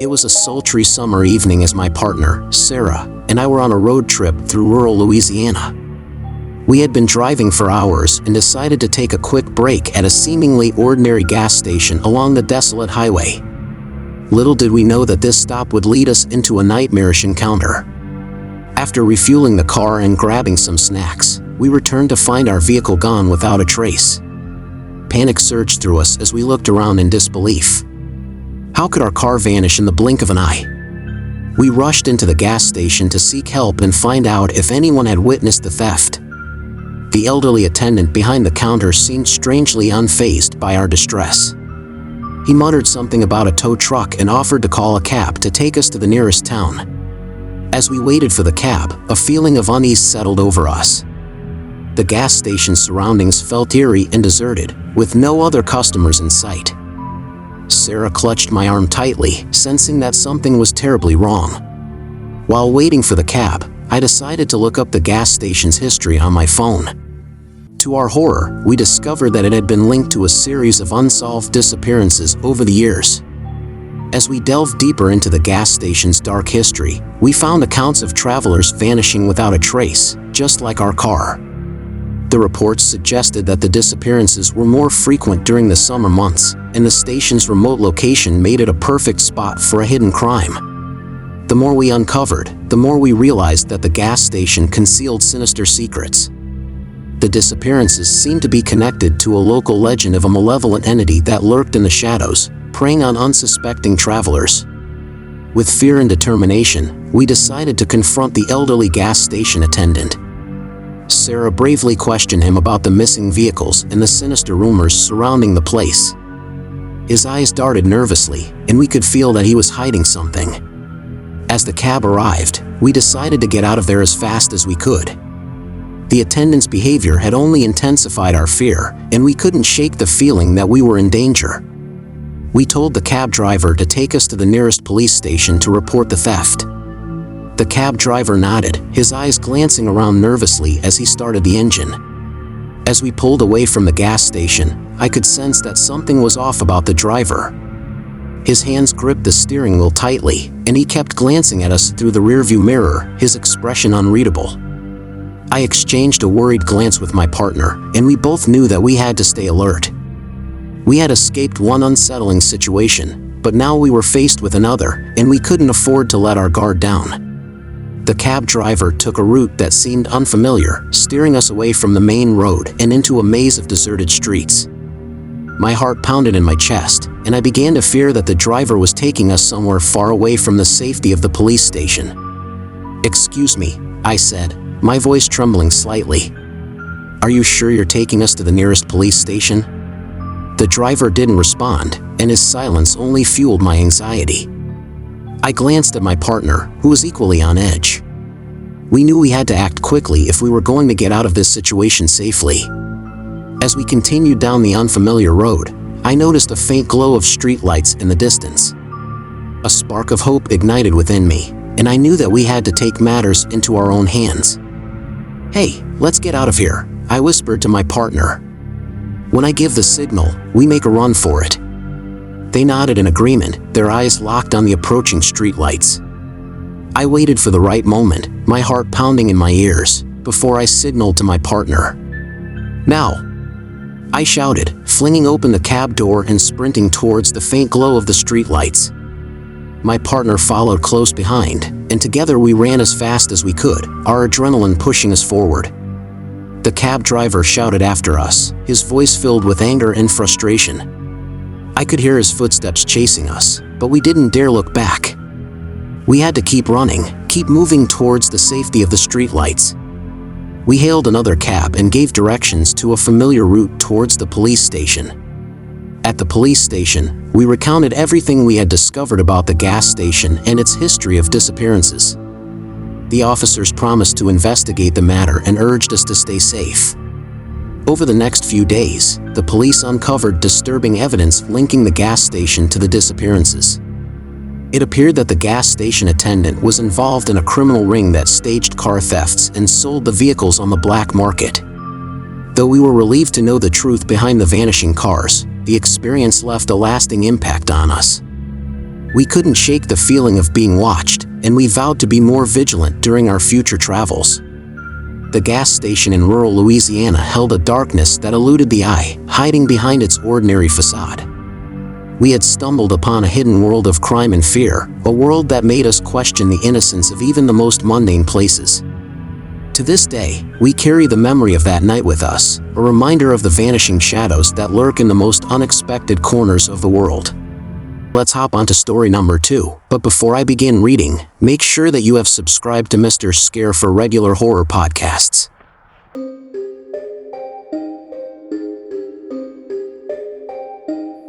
It was a sultry summer evening as my partner, Sarah, and I were on a road trip through rural Louisiana. We had been driving for hours and decided to take a quick break at a seemingly ordinary gas station along the desolate highway. Little did we know that this stop would lead us into a nightmarish encounter. After refueling the car and grabbing some snacks, we returned to find our vehicle gone without a trace. Panic surged through us as we looked around in disbelief. How could our car vanish in the blink of an eye? We rushed into the gas station to seek help and find out if anyone had witnessed the theft. The elderly attendant behind the counter seemed strangely unfazed by our distress. He muttered something about a tow truck and offered to call a cab to take us to the nearest town. As we waited for the cab, a feeling of unease settled over us. The gas station's surroundings felt eerie and deserted, with no other customers in sight. Sarah clutched my arm tightly, sensing that something was terribly wrong. While waiting for the cab, I decided to look up the gas station's history on my phone. To our horror, we discovered that it had been linked to a series of unsolved disappearances over the years. As we delved deeper into the gas station's dark history, we found accounts of travelers vanishing without a trace, just like our car. The reports suggested that the disappearances were more frequent during the summer months, and the station's remote location made it a perfect spot for a hidden crime. The more we uncovered, the more we realized that the gas station concealed sinister secrets. The disappearances seemed to be connected to a local legend of a malevolent entity that lurked in the shadows, preying on unsuspecting travelers. With fear and determination, we decided to confront the elderly gas station attendant. Sarah bravely questioned him about the missing vehicles and the sinister rumors surrounding the place. His eyes darted nervously, and we could feel that he was hiding something. As the cab arrived, we decided to get out of there as fast as we could. The attendant's behavior had only intensified our fear, and we couldn't shake the feeling that we were in danger. We told the cab driver to take us to the nearest police station to report the theft. The cab driver nodded, his eyes glancing around nervously as he started the engine. As we pulled away from the gas station, I could sense that something was off about the driver. His hands gripped the steering wheel tightly, and he kept glancing at us through the rearview mirror, his expression unreadable. I exchanged a worried glance with my partner, and we both knew that we had to stay alert. We had escaped one unsettling situation, but now we were faced with another, and we couldn't afford to let our guard down. The cab driver took a route that seemed unfamiliar, steering us away from the main road and into a maze of deserted streets. My heart pounded in my chest, and I began to fear that the driver was taking us somewhere far away from the safety of the police station. "Excuse me," I said, my voice trembling slightly. "Are you sure you're taking us to the nearest police station?" The driver didn't respond, and his silence only fueled my anxiety. I glanced at my partner, who was equally on edge. We knew we had to act quickly if we were going to get out of this situation safely. As we continued down the unfamiliar road, I noticed a faint glow of streetlights in the distance. A spark of hope ignited within me, and I knew that we had to take matters into our own hands. "Hey, let's get out of here," I whispered to my partner. "When I give the signal, we make a run for it." They nodded in agreement, their eyes locked on the approaching streetlights. I waited for the right moment, my heart pounding in my ears, before I signaled to my partner. "Now!" I shouted, flinging open the cab door and sprinting towards the faint glow of the streetlights. My partner followed close behind, and together we ran as fast as we could, our adrenaline pushing us forward. The cab driver shouted after us, his voice filled with anger and frustration. I could hear his footsteps chasing us, but we didn't dare look back. We had to keep running, keep moving towards the safety of the streetlights. We hailed another cab and gave directions to a familiar route towards the police station. At the police station, we recounted everything we had discovered about the gas station and its history of disappearances. The officers promised to investigate the matter and urged us to stay safe. Over the next few days, the police uncovered disturbing evidence linking the gas station to the disappearances. It appeared that the gas station attendant was involved in a criminal ring that staged car thefts and sold the vehicles on the black market. Though we were relieved to know the truth behind the vanishing cars, the experience left a lasting impact on us. We couldn't shake the feeling of being watched, and we vowed to be more vigilant during our future travels. The gas station in rural Louisiana held a darkness that eluded the eye, hiding behind its ordinary facade. We had stumbled upon a hidden world of crime and fear, a world that made us question the innocence of even the most mundane places. To this day, we carry the memory of that night with us, a reminder of the vanishing shadows that lurk in the most unexpected corners of the world. Let's hop onto story number 2, but before I begin reading, make sure that you have subscribed to Mr. Scare for regular horror podcasts.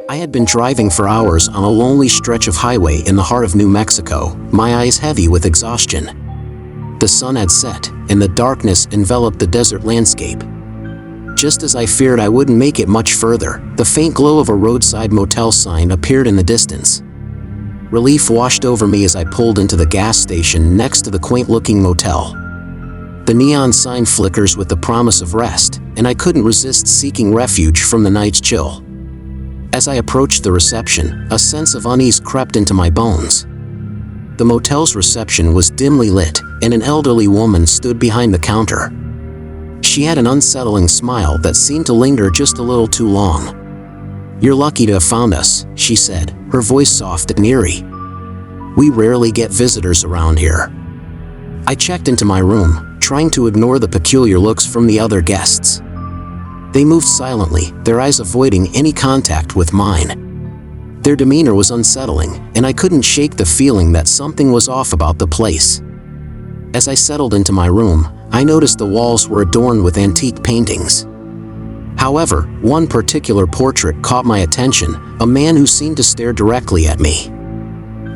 I had been driving for hours on a lonely stretch of highway in the heart of New Mexico, my eyes heavy with exhaustion. The sun had set, and the darkness enveloped the desert landscape. Just as I feared I wouldn't make it much further, the faint glow of a roadside motel sign appeared in the distance. Relief washed over me as I pulled into the gas station next to the quaint-looking motel. The neon sign flickers with the promise of rest, and I couldn't resist seeking refuge from the night's chill. As I approached the reception, a sense of unease crept into my bones. The motel's reception was dimly lit, and an elderly woman stood behind the counter. She had an unsettling smile that seemed to linger just a little too long. "You're lucky to have found us," she said, her voice soft and eerie. "We rarely get visitors around here." I checked into my room, trying to ignore the peculiar looks from the other guests. They moved silently, their eyes avoiding any contact with mine. Their demeanor was unsettling, and I couldn't shake the feeling that something was off about the place. As I settled into my room, I noticed the walls were adorned with antique paintings. However, one particular portrait caught my attention, a man who seemed to stare directly at me.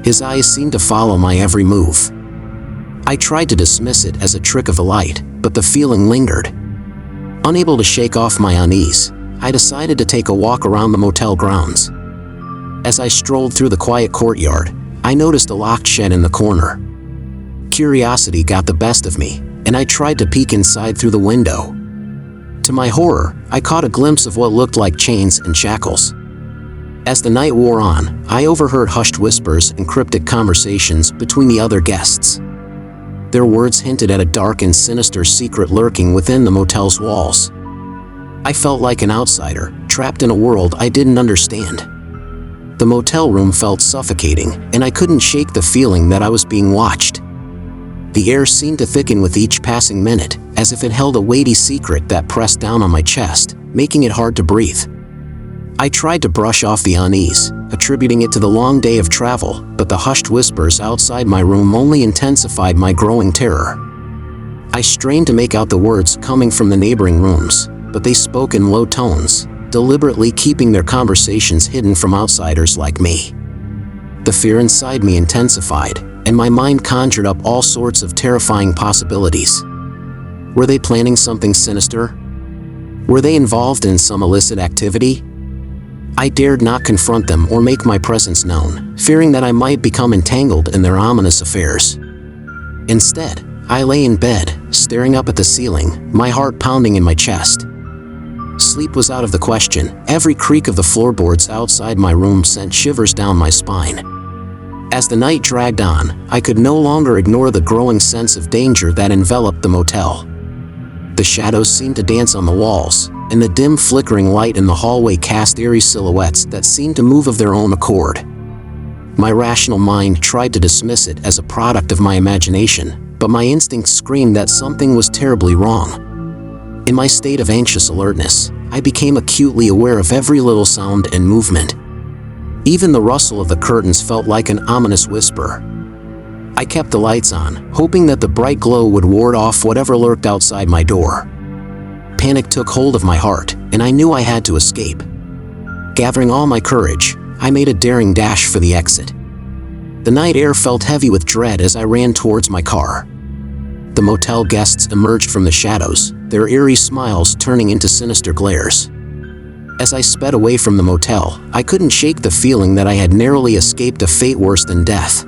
His eyes seemed to follow my every move. I tried to dismiss it as a trick of the light, but the feeling lingered. Unable to shake off my unease, I decided to take a walk around the motel grounds. As I strolled through the quiet courtyard, I noticed a locked shed in the corner. Curiosity got the best of me, and I tried to peek inside through the window. To my horror, I caught a glimpse of what looked like chains and shackles. As the night wore on, I overheard hushed whispers and cryptic conversations between the other guests. Their words hinted at a dark and sinister secret lurking within the motel's walls. I felt like an outsider, trapped in a world I didn't understand. The motel room felt suffocating, and I couldn't shake the feeling that I was being watched. The air seemed to thicken with each passing minute, as if it held a weighty secret that pressed down on my chest, making it hard to breathe. I tried to brush off the unease, attributing it to the long day of travel, but the hushed whispers outside my room only intensified my growing terror. I strained to make out the words coming from the neighboring rooms, but they spoke in low tones, deliberately keeping their conversations hidden from outsiders like me. The fear inside me intensified, and my mind conjured up all sorts of terrifying possibilities. Were they planning something sinister? Were they involved in some illicit activity? I dared not confront them or make my presence known, fearing that I might become entangled in their ominous affairs. Instead, I lay in bed, staring up at the ceiling, my heart pounding in my chest. Sleep was out of the question. Every creak of the floorboards outside my room sent shivers down my spine. As the night dragged on, I could no longer ignore the growing sense of danger that enveloped the motel. The shadows seemed to dance on the walls, and the dim flickering light in the hallway cast eerie silhouettes that seemed to move of their own accord. My rational mind tried to dismiss it as a product of my imagination, but my instincts screamed that something was terribly wrong. In my state of anxious alertness, I became acutely aware of every little sound and movement. Even the rustle of the curtains felt like an ominous whisper. I kept the lights on, hoping that the bright glow would ward off whatever lurked outside my door. Panic took hold of my heart, and I knew I had to escape. Gathering all my courage, I made a daring dash for the exit. The night air felt heavy with dread as I ran towards my car. The motel guests emerged from the shadows, their eerie smiles turning into sinister glares. As I sped away from the motel, I couldn't shake the feeling that I had narrowly escaped a fate worse than death.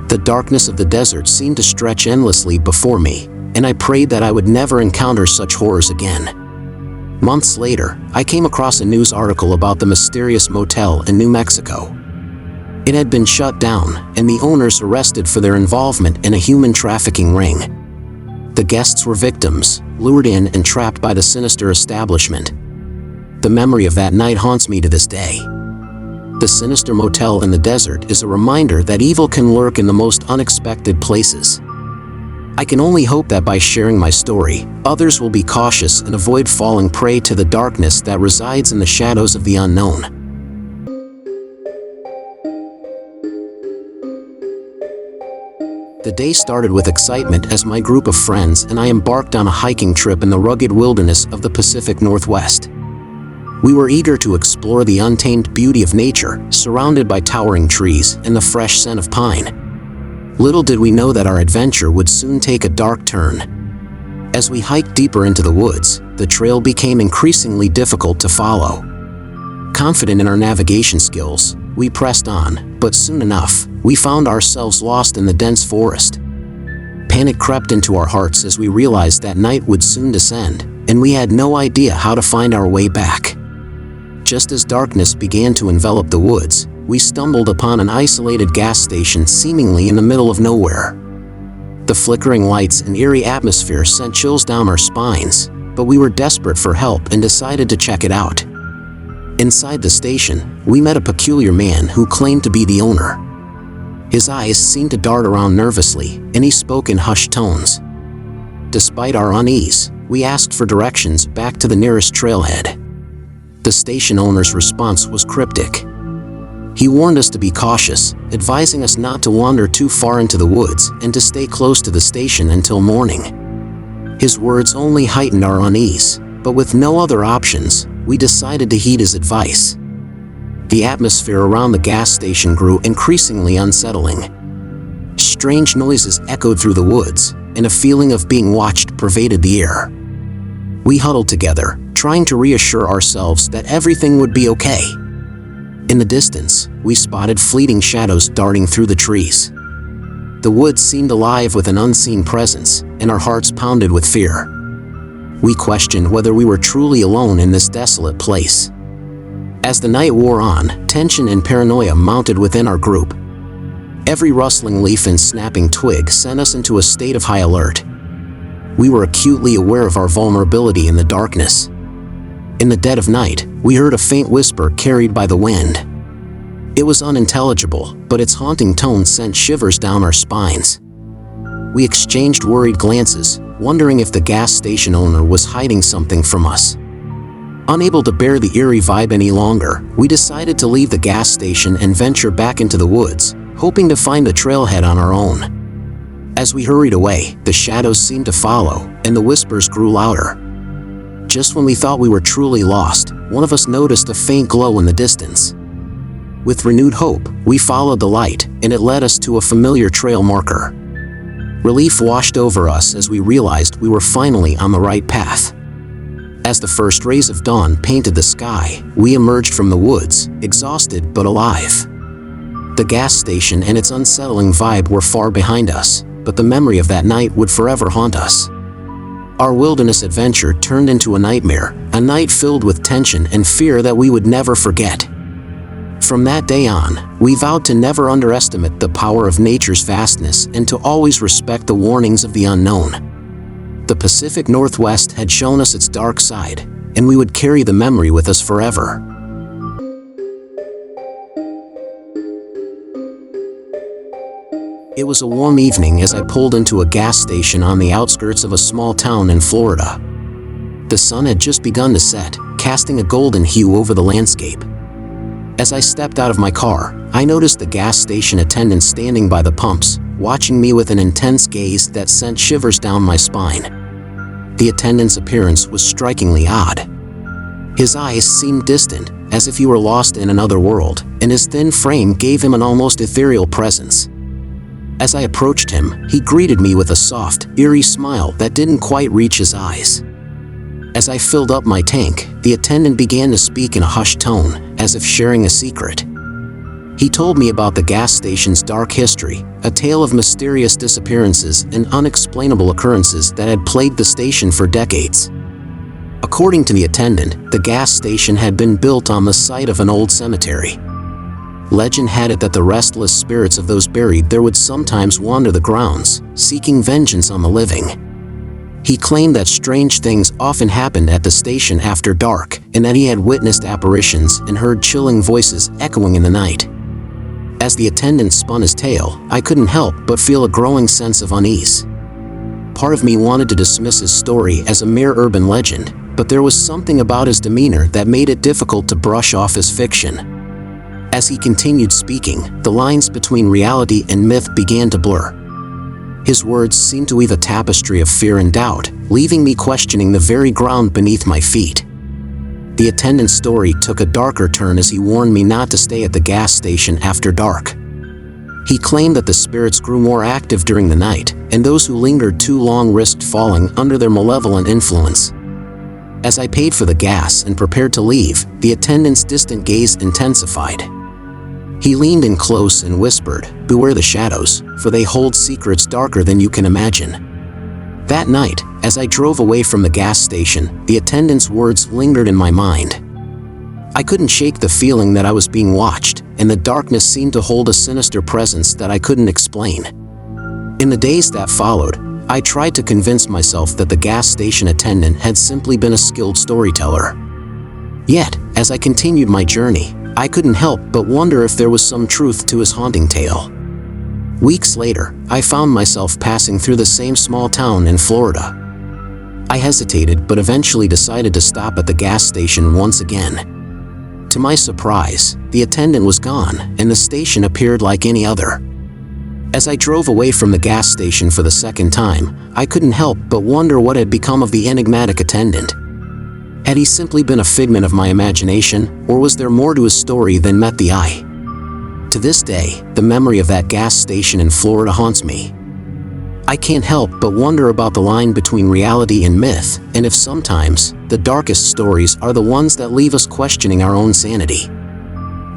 The darkness of the desert seemed to stretch endlessly before me, and I prayed that I would never encounter such horrors again. Months later, I came across a news article about the mysterious motel in New Mexico. It had been shut down, and the owners arrested for their involvement in a human trafficking ring. The guests were victims, lured in and trapped by the sinister establishment. The memory of that night haunts me to this day. The sinister motel in the desert is a reminder that evil can lurk in the most unexpected places. I can only hope that by sharing my story, others will be cautious and avoid falling prey to the darkness that resides in the shadows of the unknown. The day started with excitement as my group of friends and I embarked on a hiking trip in the rugged wilderness of the Pacific Northwest. We were eager to explore the untamed beauty of nature, surrounded by towering trees and the fresh scent of pine. Little did we know that our adventure would soon take a dark turn. As we hiked deeper into the woods, the trail became increasingly difficult to follow. Confident in our navigation skills, we pressed on, but soon enough, we found ourselves lost in the dense forest. Panic crept into our hearts as we realized that night would soon descend, and we had no idea how to find our way back. Just as darkness began to envelop the woods, we stumbled upon an isolated gas station seemingly in the middle of nowhere. The flickering lights and eerie atmosphere sent chills down our spines, but we were desperate for help and decided to check it out. Inside the station, we met a peculiar man who claimed to be the owner. His eyes seemed to dart around nervously, and he spoke in hushed tones. Despite our unease, we asked for directions back to the nearest trailhead. The station owner's response was cryptic. He warned us to be cautious, advising us not to wander too far into the woods and to stay close to the station until morning. His words only heightened our unease, but with no other options, we decided to heed his advice. The atmosphere around the gas station grew increasingly unsettling. Strange noises echoed through the woods, and a feeling of being watched pervaded the air. We huddled together, trying to reassure ourselves that everything would be okay. In the distance, we spotted fleeting shadows darting through the trees. The woods seemed alive with an unseen presence, and our hearts pounded with fear. We questioned whether we were truly alone in this desolate place. As the night wore on, tension and paranoia mounted within our group. Every rustling leaf and snapping twig sent us into a state of high alert. We were acutely aware of our vulnerability in the darkness. In the dead of night, we heard a faint whisper carried by the wind. It was unintelligible, but its haunting tone sent shivers down our spines. We exchanged worried glances, wondering if the gas station owner was hiding something from us. Unable to bear the eerie vibe any longer, we decided to leave the gas station and venture back into the woods, hoping to find a trailhead on our own. As we hurried away, the shadows seemed to follow, and the whispers grew louder. Just when we thought we were truly lost, one of us noticed a faint glow in the distance. With renewed hope, we followed the light, and it led us to a familiar trail marker. Relief washed over us as we realized we were finally on the right path. As the first rays of dawn painted the sky, we emerged from the woods, exhausted but alive. The gas station and its unsettling vibe were far behind us, but the memory of that night would forever haunt us. Our wilderness adventure turned into a nightmare, a night filled with tension and fear that we would never forget. From that day on, we vowed to never underestimate the power of nature's vastness and to always respect the warnings of the unknown. The Pacific Northwest had shown us its dark side, and we would carry the memory with us forever. It was a warm evening as I pulled into a gas station on the outskirts of a small town in Florida. The sun had just begun to set, casting a golden hue over the landscape. As I stepped out of my car, I noticed the gas station attendant standing by the pumps, watching me with an intense gaze that sent shivers down my spine. The attendant's appearance was strikingly odd. His eyes seemed distant, as if he were lost in another world, and his thin frame gave him an almost ethereal presence. As I approached him, he greeted me with a soft, eerie smile that didn't quite reach his eyes. As I filled up my tank, the attendant began to speak in a hushed tone, as if sharing a secret. He told me about the gas station's dark history, a tale of mysterious disappearances and unexplainable occurrences that had plagued the station for decades. According to the attendant, the gas station had been built on the site of an old cemetery. Legend had it that the restless spirits of those buried there would sometimes wander the grounds, seeking vengeance on the living. He claimed that strange things often happened at the station after dark, and that he had witnessed apparitions and heard chilling voices echoing in the night. As the attendant spun his tale, I couldn't help but feel a growing sense of unease. Part of me wanted to dismiss his story as a mere urban legend, but there was something about his demeanor that made it difficult to brush off as fiction. As he continued speaking, the lines between reality and myth began to blur. His words seemed to weave a tapestry of fear and doubt, leaving me questioning the very ground beneath my feet. The attendant's story took a darker turn as he warned me not to stay at the gas station after dark. He claimed that the spirits grew more active during the night, and those who lingered too long risked falling under their malevolent influence. As I paid for the gas and prepared to leave, the attendant's distant gaze intensified. He leaned in close and whispered, "Beware the shadows, for they hold secrets darker than you can imagine." That night, as I drove away from the gas station, the attendant's words lingered in my mind. I couldn't shake the feeling that I was being watched, and the darkness seemed to hold a sinister presence that I couldn't explain. In the days that followed, I tried to convince myself that the gas station attendant had simply been a skilled storyteller. Yet, as I continued my journey, I couldn't help but wonder if there was some truth to his haunting tale. Weeks later, I found myself passing through the same small town in Florida. I hesitated but eventually decided to stop at the gas station once again. To my surprise, the attendant was gone and the station appeared like any other. As I drove away from the gas station for the second time, I couldn't help but wonder what had become of the enigmatic attendant. Had he simply been a figment of my imagination, or was there more to his story than met the eye? To this day, the memory of that gas station in Florida haunts me. I can't help but wonder about the line between reality and myth, and if sometimes, the darkest stories are the ones that leave us questioning our own sanity.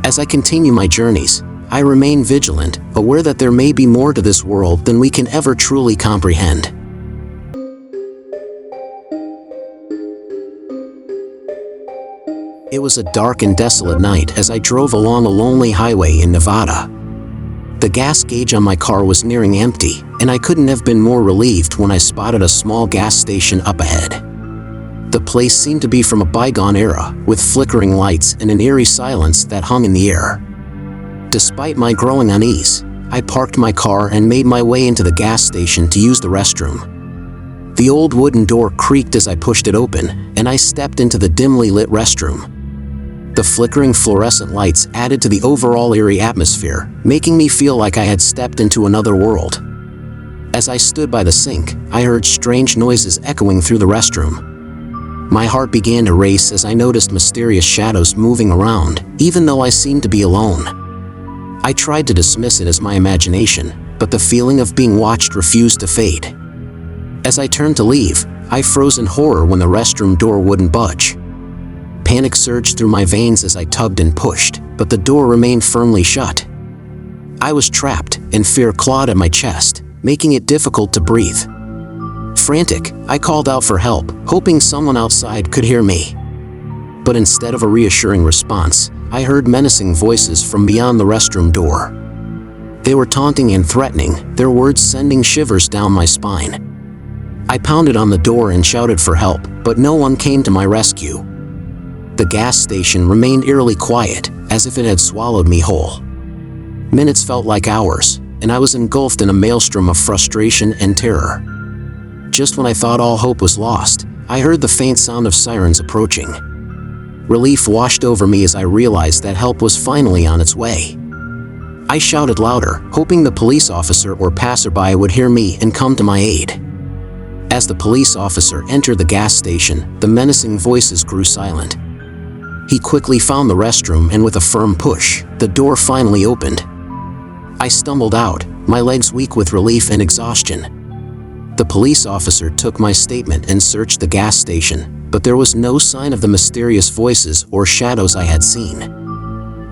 As I continue my journeys, I remain vigilant, aware that there may be more to this world than we can ever truly comprehend. It was a dark and desolate night as I drove along a lonely highway in Nevada. The gas gauge on my car was nearing empty, and I couldn't have been more relieved when I spotted a small gas station up ahead. The place seemed to be from a bygone era, with flickering lights and an eerie silence that hung in the air. Despite my growing unease, I parked my car and made my way into the gas station to use the restroom. The old wooden door creaked as I pushed it open, and I stepped into the dimly lit restroom. The flickering fluorescent lights added to the overall eerie atmosphere, making me feel like I had stepped into another world. As I stood by the sink, I heard strange noises echoing through the restroom. My heart began to race as I noticed mysterious shadows moving around, even though I seemed to be alone. I tried to dismiss it as my imagination, but the feeling of being watched refused to fade. As I turned to leave, I froze in horror when the restroom door wouldn't budge. Panic surged through my veins as I tugged and pushed, but the door remained firmly shut. I was trapped, and fear clawed at my chest, making it difficult to breathe. Frantic, I called out for help, hoping someone outside could hear me. But instead of a reassuring response, I heard menacing voices from beyond the restroom door. They were taunting and threatening, their words sending shivers down my spine. I pounded on the door and shouted for help, but no one came to my rescue. The gas station remained eerily quiet, as if it had swallowed me whole. Minutes felt like hours, and I was engulfed in a maelstrom of frustration and terror. Just when I thought all hope was lost, I heard the faint sound of sirens approaching. Relief washed over me as I realized that help was finally on its way. I shouted louder, hoping the police officer or passerby would hear me and come to my aid. As the police officer entered the gas station, the menacing voices grew silent. He quickly found the restroom and with a firm push, the door finally opened. I stumbled out, my legs weak with relief and exhaustion. The police officer took my statement and searched the gas station, but there was no sign of the mysterious voices or shadows I had seen.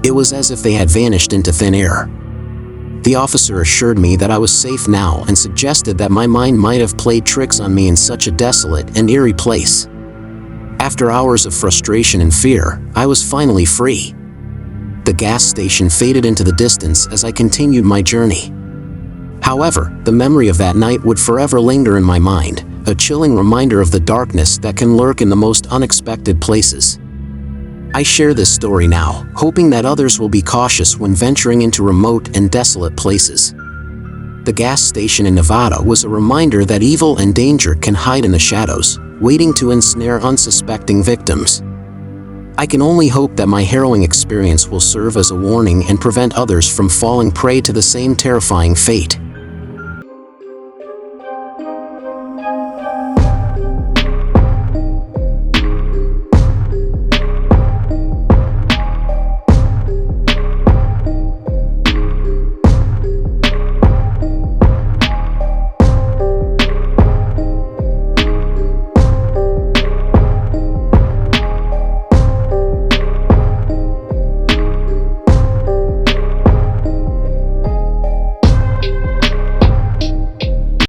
It was as if they had vanished into thin air. The officer assured me that I was safe now and suggested that my mind might have played tricks on me in such a desolate and eerie place. After hours of frustration and fear, I was finally free. The gas station faded into the distance as I continued my journey. However, the memory of that night would forever linger in my mind, a chilling reminder of the darkness that can lurk in the most unexpected places. I share this story now, hoping that others will be cautious when venturing into remote and desolate places. The gas station in Nevada was a reminder that evil and danger can hide in the shadows, waiting to ensnare unsuspecting victims. I can only hope that my harrowing experience will serve as a warning and prevent others from falling prey to the same terrifying fate.